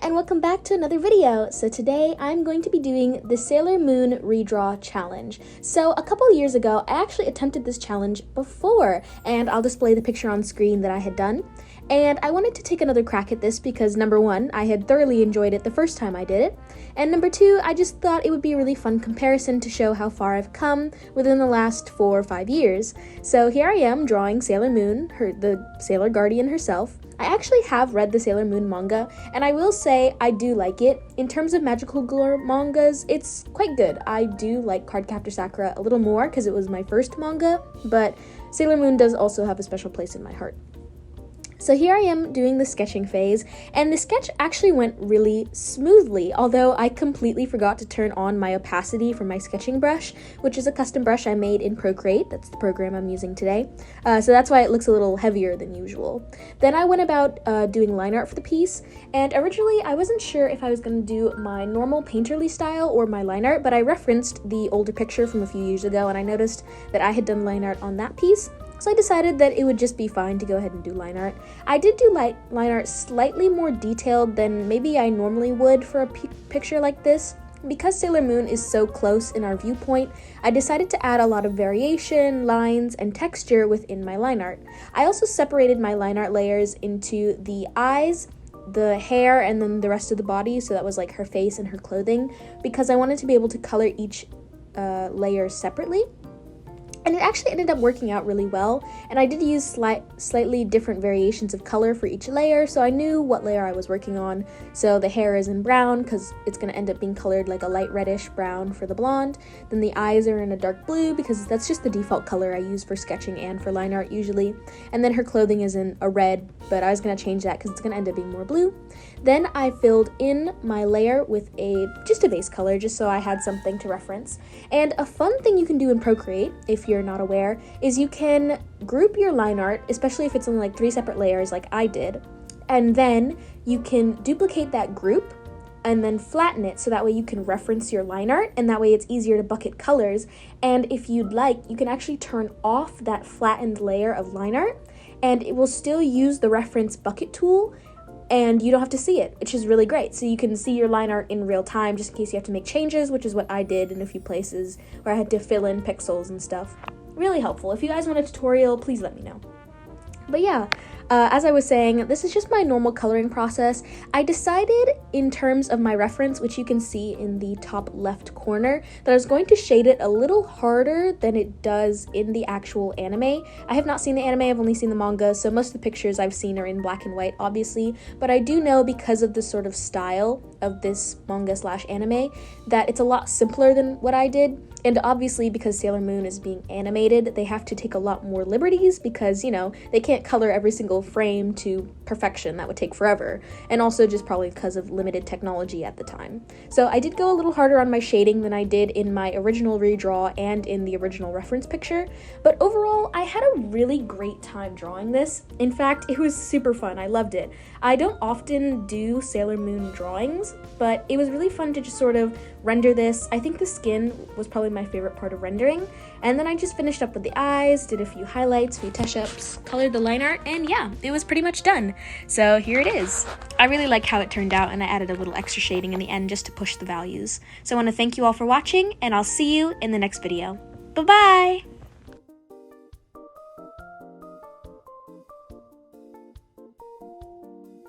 and welcome back to another video. So today I'm going to be doing the Sailor Moon Redraw challenge. So a couple years ago I actually attempted this challenge before, and I'll display the picture on screen that I had done. And I wanted to take another crack at this because number one, I had thoroughly enjoyed it the first time I did it, and number two, I just thought it would be a really fun comparison to show how far I've come within the last 4 or 5 years. So here I am drawing Sailor Moon, the Sailor Guardian herself. I actually have read the Sailor Moon manga, and I will say I do like it. In terms of magical girl mangas, it's quite good. I do like Cardcaptor Sakura a little more because it was my first manga, but Sailor Moon does also have a special place in my heart. So here I am doing the sketching phase, and the sketch actually went really smoothly, although I completely forgot to turn on my opacity for my sketching brush, which is a custom brush I made in Procreate. That's the program I'm using today. So that's why it looks a little heavier than usual. Then I went about doing line art for the piece, and originally I wasn't sure if I was going to do my normal painterly style or my line art, but I referenced the older picture from a few years ago, and I noticed that I had done line art on that piece. So I decided that it would just be fine to go ahead and do line art. I did do line art slightly more detailed than maybe I normally would for a picture like this. Because Sailor Moon is so close in our viewpoint, I decided to add a lot of variation, lines, and texture within my line art. I also separated my line art layers into the eyes, the hair, and then the rest of the body, so that was like her face and her clothing, because I wanted to be able to color each layer separately. And it actually ended up working out really well, and I did use slightly different variations of color for each layer, so I knew what layer I was working on. So the hair is in brown because it's going to end up being colored like a light reddish brown for the blonde. Then the eyes are in a dark blue because that's just the default color I use for sketching and for line art usually. And then her clothing is in a red, but I was going to change that because it's going to end up being more blue. Then I filled in my layer with just a base color, just so I had something to reference. And a fun thing you can do in Procreate, if you're not aware, is you can group your line art, especially if it's in like 3 separate layers like I did, and then you can duplicate that group and then flatten it so that way you can reference your line art, and that way it's easier to bucket colors. And if you'd like, you can actually turn off that flattened layer of line art, and it will still use the reference bucket tool, and you don't have to see it, which is really great. So you can see your line art in real time just in case you have to make changes, which is what I did in a few places where I had to fill in pixels and stuff. Really helpful. If you guys want a tutorial, please let me know. But yeah, as I was saying, this is just my normal coloring process. I decided in terms of my reference, which you can see in the top left corner, that I was going to shade it a little harder than it does in the actual anime. I have not seen the anime, I've only seen the manga, so most of the pictures I've seen are in black and white, obviously, but I do know because of the sort of style of this manga/anime that it's a lot simpler than what I did. And obviously, because Sailor Moon is being animated, they have to take a lot more liberties because, you know, they can't color every single frame to perfection. That would take forever. And also just probably because of limited technology at the time. So I did go a little harder on my shading than I did in my original redraw and in the original reference picture. But overall, I had a really great time drawing this. In fact, it was super fun. I loved it. I don't often do Sailor Moon drawings, but it was really fun to just sort of render this. I think the skin was probably my favorite part of rendering, and then I just finished up with the eyes, did a few highlights, a few touch-ups, colored the line art, and yeah, it was pretty much done. So here it is. I really like how it turned out, and I added a little extra shading in the end just to push the values. So I want to thank you all for watching, and I'll see you in the next video. Bye-bye!